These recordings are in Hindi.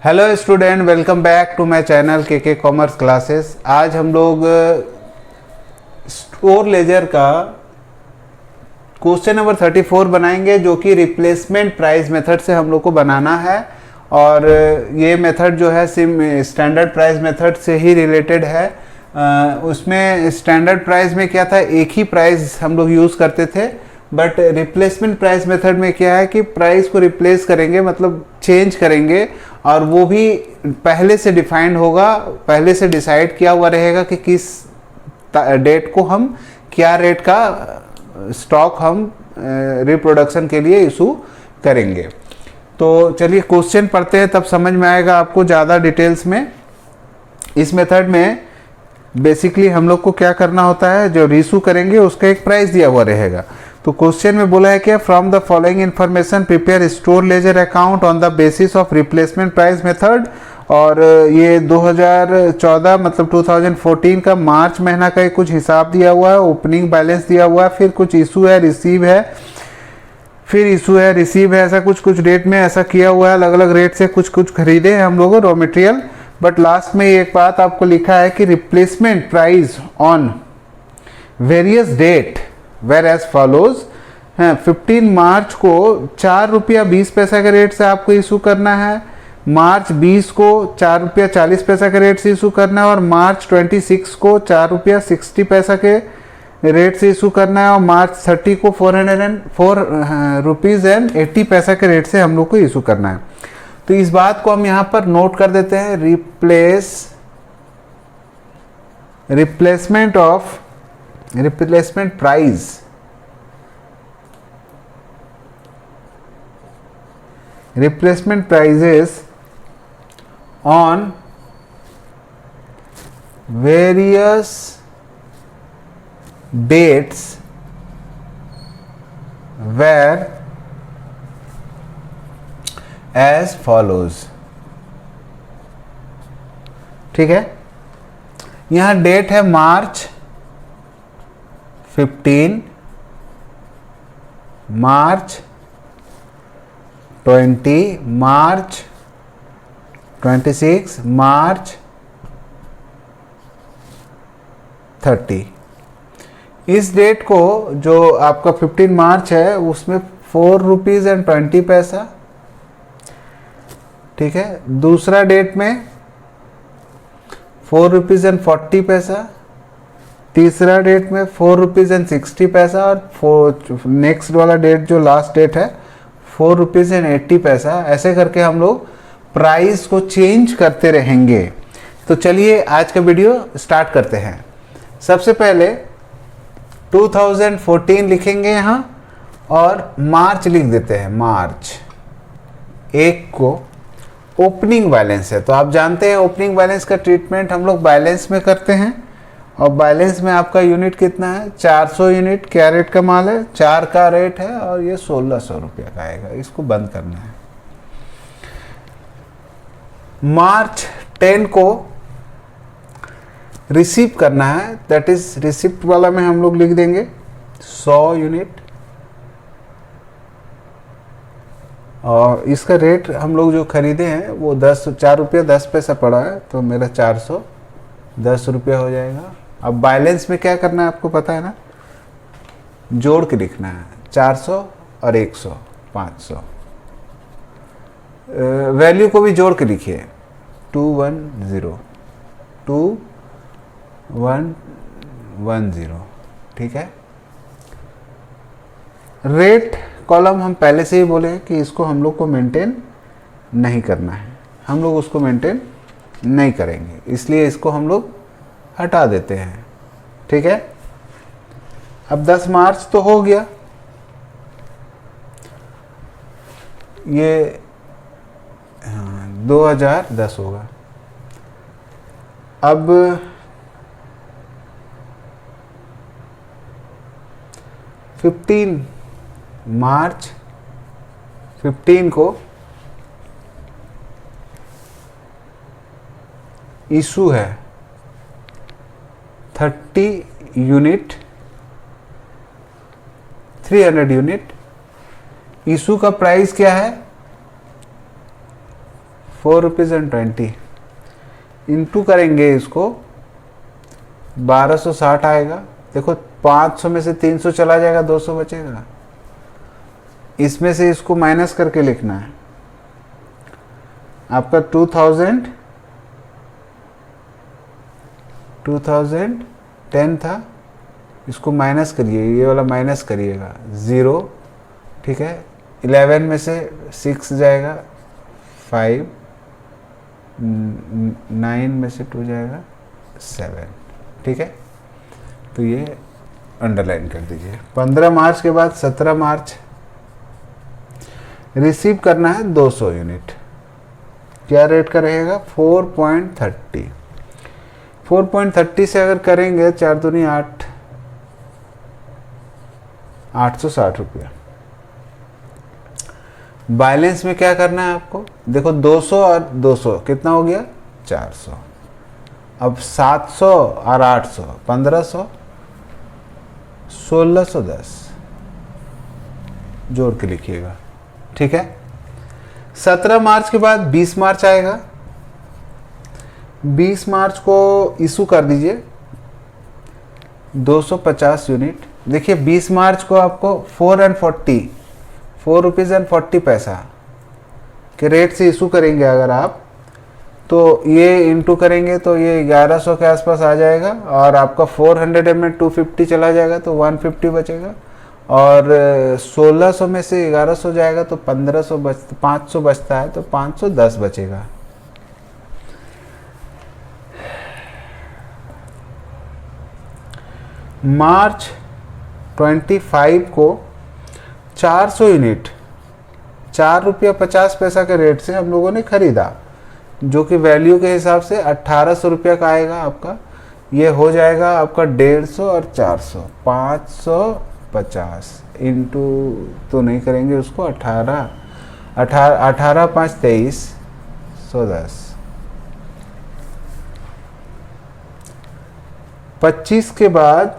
Hello student, welcome back to my channel के कॉमर्स क्लासेस। आज हम लोग स्टोर लेजर का क्वेश्चन नंबर 34 बनाएंगे, जो कि रिप्लेसमेंट प्राइस मेथड से हम लोग को बनाना है। और ये मेथड जो है स्टैंडर्ड प्राइस मेथड से ही रिलेटेड है। उसमें स्टैंडर्ड प्राइस में क्या था, एक ही प्राइस हम लोग यूज़ करते थे, बट रिप्लेसमेंट प्राइस मेथड में क्या है कि प्राइस को रिप्लेस करेंगे, मतलब चेंज करेंगे, और वो भी पहले से डिफाइंड होगा, पहले से डिसाइड किया हुआ रहेगा कि किस डेट को हम क्या रेट का स्टॉक हम रिप्रोडक्शन के लिए इशू करेंगे। तो चलिए क्वेश्चन पढ़ते हैं, तब समझ में आएगा आपको ज़्यादा डिटेल्स में। इस मेथड में बेसिकली हम लोग को क्या करना होता है, जो रीशू करेंगे उसका एक प्राइस दिया हुआ रहेगा। तो क्वेश्चन में बोला है कि from the following information prepare store ledger account on the basis of replacement price method. और ये 2014 मतलब 2014 का मार्च महीना का कुछ हिसाब दिया हुआ है, ओपनिंग बैलेंस दिया हुआ है, फिर कुछ इशू है, रिसीव है, फिर इशू है, रिसीव है, ऐसा कुछ कुछ रेट में ऐसा किया हुआ है। अलग अलग रेट से कुछ कुछ खरीदे हैं हम लोग रॉ मटेरियल। बट लास्ट में एक बात आपको लिखा है कि replacement price on various date were as follows है। 15 मार्च को 4 रुपया 20 पैसा के रेट से आपको इशू करना है, मार्च 20 को 4 रुपया 40 पैसा के रेट से इशू करना है, और मार्च 26 को 4 रुपया 60 पैसा के रेट से इशू करना है, और मार्च 30 को 404 रुपीज़ एंड 80 पैसा के रेट से हम लोग को इशू करना है। तो इस बात को हम यहाँ पर नोट कर देते हैं, replacement prices on various dates were as follows. ठीक है, यहां डेट है मार्च 15, मार्च 20, मार्च 26, मार्च 30। इस डेट को जो आपका 15 मार्च है उसमें 4 रुपीज़ एंड 20 पैसा। ठीक है, दूसरा डेट में 4 रुपीज़ एंड 40 पैसा, तीसरा डेट में 4 रुपीज़ एंड 60 पैसा, और नेक्स्ट वाला डेट जो लास्ट डेट है 4 रुपीज़ एंड 80 पैसा। ऐसे करके हम लोग प्राइस को चेंज करते रहेंगे। तो चलिए आज का वीडियो स्टार्ट करते हैं। सबसे पहले 2014 लिखेंगे यहाँ और मार्च लिख देते हैं। मार्च 1 को ओपनिंग बैलेंस है, तो आप जानते हैं ओपनिंग बैलेंस का ट्रीटमेंट हम लोग बैलेंस में करते हैं, और बैलेंस में आपका यूनिट कितना है, 400 यूनिट। क्या रेट का माल है, 4 का रेट है, और ये 1600 रुपया का आएगा। इसको बंद करना है। मार्च 10 को रिसीव करना है, दैट इज रिसिप्ट वाला में हम लोग लिख देंगे 100 यूनिट, और इसका रेट हम लोग जो खरीदे हैं वो 4 रुपया 10 पैसा पड़ा है, तो मेरा 410 रुपया हो जाएगा। अब बैलेंस में क्या करना है आपको पता है ना, जोड़ के लिखना है 400 और 100 500। वैल्यू को भी जोड़ के लिखिए 2110। ठीक है, रेट कॉलम हम पहले से ही बोले हैं कि इसको हम लोग को मेंटेन नहीं करना है, हम लोग उसको मेंटेन नहीं करेंगे, इसलिए इसको हम लोग हटा देते हैं। ठीक है, अब 10 मार्च तो हो गया, ये 2010 होगा। अब 15 मार्च 15 को इशू है 30 यूनिट 300 यूनिट। इशू का प्राइस क्या है ₹4.20 इंटू करेंगे इसको 1260 आएगा। देखो 500 में से 300 चला जाएगा, 200 बचेगा। इसमें से इसको माइनस करके लिखना है। आपका 2010 था, इसको माइनस करिए, ये वाला माइनस करिएगा 0, ठीक है। 11 में से 6 जाएगा 5, 9 में से 2 जाएगा 7, ठीक है। तो ये अंडरलाइन कर दीजिए। 15 मार्च के बाद 17 मार्च रिसीव करना है 200 यूनिट। क्या रेट का रहेगा? 4.30। 4.30 से अगर करेंगे 4 दूनी 8, 860 रुपया। बैलेंस में क्या करना है आपको? देखो 200 और 200 कितना हो गया? 400। अब 700 और 800 1500, 1610 जोड़ के लिखिएगा, ठीक है। 17 मार्च के बाद 20 मार्च आएगा। 20 मार्च को इशू कर दीजिए 250 यूनिट। देखिए 20 मार्च को आपको 4 रुपीज़ एंड 40 पैसा के रेट से इशू करेंगे अगर आप, तो ये इंटू करेंगे तो ये 1100 के आसपास आ जाएगा। और आपका 400 में 250 चला जाएगा तो 150 बचेगा। और 1600 में से 1100 जाएगा तो 500 बचता है, तो 510 बचेगा। मार्च 25 को 400 यूनिट 4 रुपया 50 पैसा के रेट से हम लोगों ने खरीदा, जो कि वैल्यू के हिसाब से 1800 रुपया का आएगा आपका। ये हो जाएगा आपका 150 और 400, 550 इंटू तो नहीं करेंगे उसको, 18 5 23 110। 25 के बाद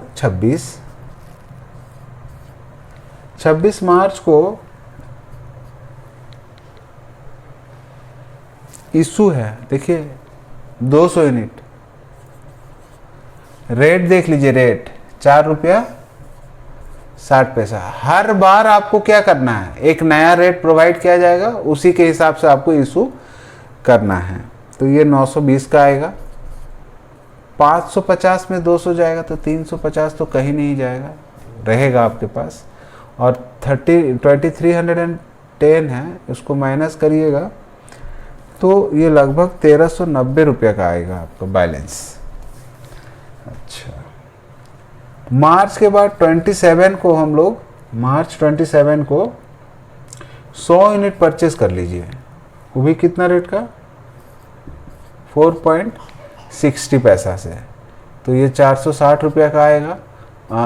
26 मार्च को इशू है। देखिए 200 यूनिट। रेट देख लीजिए, रेट 4 रुपया 60 पैसा। हर बार आपको क्या करना है? एक नया रेट प्रोवाइड किया जाएगा, उसी के हिसाब से आपको इशू करना है। तो ये 920 का आएगा। 550 में 200 जाएगा तो 350 तो कहीं नहीं जाएगा, रहेगा आपके पास। और 2310 है, उसको माइनस करिएगा तो ये लगभग 1390 रुपये का आएगा आपका बैलेंस। अच्छा, मार्च के बाद 27 को हम लोग मार्च 27 को 100 यूनिट परचेस कर लीजिए। वो भी कितना रेट का? 4.60 पैसा से। तो ये 460 रुपया का आएगा।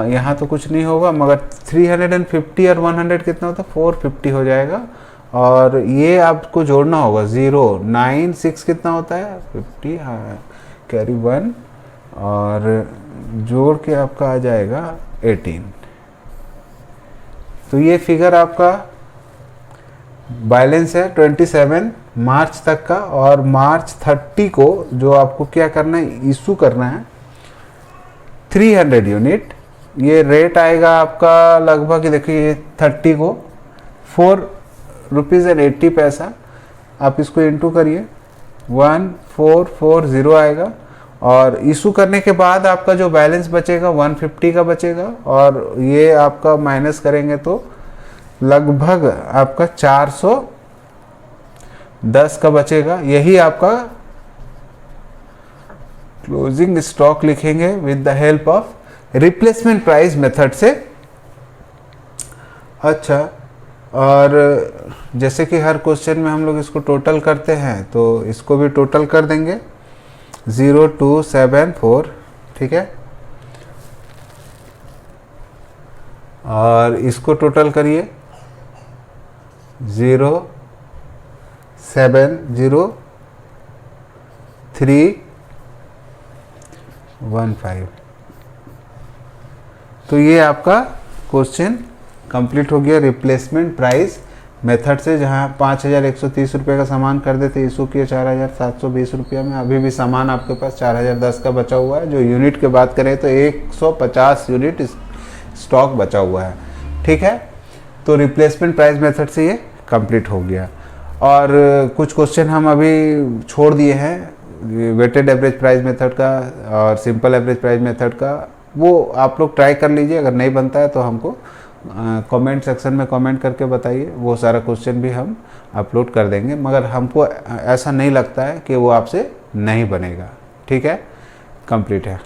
यहाँ तो कुछ नहीं होगा, मगर 350 और 100 कितना होता है? 450 हो जाएगा। और ये आपको जोड़ना होगा 096 कितना होता है? 50, हाँ, कैरी 1 और जोड़ के आपका आ जाएगा 18। तो ये फिगर आपका बैलेंस है 27 मार्च तक का। और मार्च 30 को जो आपको क्या करना है? इशू करना है 300 यूनिट। ये रेट आएगा आपका लगभग, देखिए 30 को 4 रुपीज़ एंड 80 पैसा। आप इसको इंटू करिए, 1440 आएगा। और इशू करने के बाद आपका जो बैलेंस बचेगा 150 का बचेगा। और ये आपका माइनस करेंगे तो लगभग आपका 410 का बचेगा। यही आपका क्लोजिंग स्टॉक लिखेंगे with the help of replacement price method से। अच्छा, और जैसे कि हर क्वेश्चन में हम लोग इसको टोटल करते हैं, तो इसको भी टोटल कर देंगे 0274, ठीक है। और इसको टोटल करिए 070,315। तो ये आपका क्वेश्चन कंप्लीट हो गया रिप्लेसमेंट प्राइस मेथड से, जहाँ 5,130 रुपये का सामान कर देते इशू किए 4,720 रुपये में, अभी भी सामान आपके पास 4,010 का बचा हुआ है। जो यूनिट की बात करें तो 150 यूनिट स्टॉक बचा हुआ है। ठीक है, तो रिप्लेसमेंट प्राइस मेथड से ये कंप्लीट हो गया। और कुछ क्वेश्चन हम अभी छोड़ दिए हैं वेटेड एवरेज प्राइस मेथड का और सिंपल एवरेज प्राइस मेथड का, वो आप लोग ट्राई कर लीजिए। अगर नहीं बनता है तो हमको कमेंट सेक्शन में कमेंट करके बताइए, वो सारा क्वेश्चन भी हम अपलोड कर देंगे। मगर हमको ऐसा नहीं लगता है कि वो आपसे नहीं बनेगा। ठीक है, कंप्लीट है।